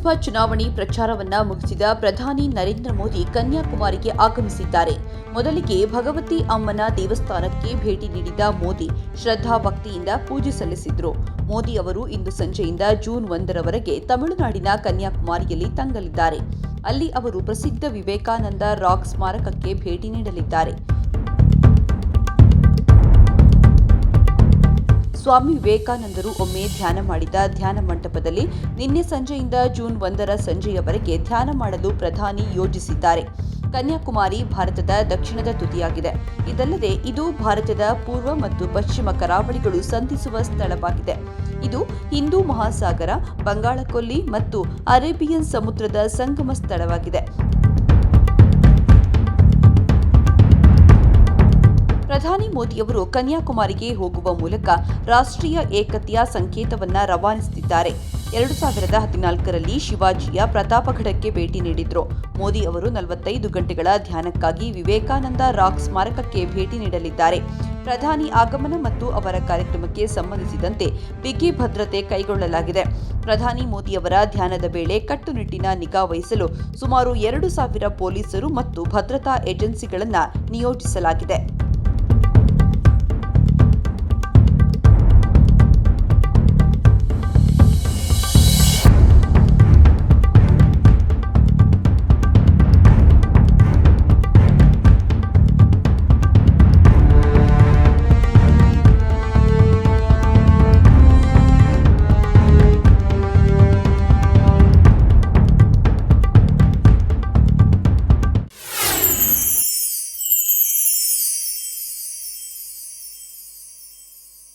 ಲೋಕಸಭಾ ಚುನಾವಣೆ ಪ್ರಚಾರವನ್ನ ಮುಗಿಸಿದ ಪ್ರಧಾನಿ ನರೇಂದ್ರ ಮೋದಿ ಕನ್ಯಾಕುಮಾರಿಗೆ ಆಗಮಿಸಿದ್ದಾರೆ. ಮೊದಲಿಗೆ ಭಗವತಿ ಅಮ್ಮನ ದೇವಸ್ಥಾನಕ್ಕೆ ಭೇಟಿ ನೀಡಿದ ಮೋದಿ ಶ್ರದ್ಧಾ ಭಕ್ತಿಯಿಂದ ಪೂಜೆ ಸಲ್ಲಿಸಿದ್ರು. ಮೋದಿ ಅವರು ಇಂದು ಸಂಜೆಯಿಂದ ಜೂನ್ 1ರವರೆಗೆ ತಮಿಳುನಾಡಿನ ಕನ್ಯಾಕುಮಾರಿಯಲ್ಲಿ ತಂಗಲಿದ್ದಾರೆ. ಅಲ್ಲಿ ಅವರು ಪ್ರಸಿದ್ಧ ವಿವೇಕಾನಂದ ರಾಕ್ ಸ್ಮಾರಕಕ್ಕೆ ಭೇಟಿ ನೀಡಲಿದ್ದಾರೆ. ಸ್ವಾಮಿ ವಿವೇಕಾನಂದರು ಒಮ್ಮೆ ಧ್ಯಾನ ಮಾಡಿದ ಧ್ಯಾನ ಮಂಟಪದಲ್ಲಿ ನಿನ್ನೆ ಸಂಜೆಯಿಂದ ಜೂನ್ 1ರ ಸಂಜೆಯವರೆಗೆ ಧ್ಯಾನ ಮಾಡಲು ಪ್ರಧಾನಿ ಯೋಜಿಸಿದ್ದಾರೆ. ಕನ್ಯಾಕುಮಾರಿ ಭಾರತದ ದಕ್ಷಿಣದ ತುದಿಯಾಗಿದೆ. ಇದಲ್ಲದೆ ಇದು ಭಾರತದ ಪೂರ್ವ ಮತ್ತು ಪಶ್ಚಿಮ ಕರಾವಳಿಗಳು ಸಂಧಿಸುವ ಸ್ಥಳವಾಗಿದೆ. ಇದು ಹಿಂದೂ ಮಹಾಸಾಗರ, ಬಂಗಾಳಕೊಲ್ಲಿ ಮತ್ತು ಅರೇಬಿಯನ್ ಸಮುದ್ರದ ಸಂಗಮ ಸ್ಥಳವಾಗಿದೆ. ಪ್ರಧಾನಿ ಮೋದಿಯವರು ಕನ್ಯಾಕುಮಾರಿಗೆ ಹೋಗುವ ಮೂಲಕ ರಾಷ್ಟ್ರೀಯ ಏಕತೆಯ ಸಂಕೇತವನ್ನು ರವಾನಿಸುತ್ತಿದ್ದಾರೆ. 2014ರಲ್ಲಿ ಶಿವಾಜಿಯ ಪ್ರತಾಪಗಢಕ್ಕೆ ಭೇಟಿ ನೀಡಿದ್ರು. ಮೋದಿ ಅವರು 45 ಗಂಟೆಗಳ ಧ್ಯಾನಕ್ಕಾಗಿ ವಿವೇಕಾನಂದ ರಾಕ್ ಸ್ಮಾರಕಕ್ಕೆ ಭೇಟಿ ನೀಡಲಿದ್ದಾರೆ. ಪ್ರಧಾನಿ ಆಗಮನ ಮತ್ತು ಅವರ ಕಾರ್ಯಕ್ರಮಕ್ಕೆ ಸಂಬಂಧಿಸಿದಂತೆ ಬಿಗಿ ಭದ್ರತೆ ಕೈಗೊಳ್ಳಲಾಗಿದೆ. ಪ್ರಧಾನಿ ಮೋದಿಯವರ ಧ್ಯಾನದ ವೇಳೆ ಕಟ್ಟುನಿಟ್ಟಿನ ನಿಗಾ ವಹಿಸಲು ಸುಮಾರು 2,000 ಪೊಲೀಸರು ಮತ್ತು ಭದ್ರತಾ ಏಜೆನ್ಸಿಗಳನ್ನು ನಿಯೋಜಿಸಲಾಗಿದೆ.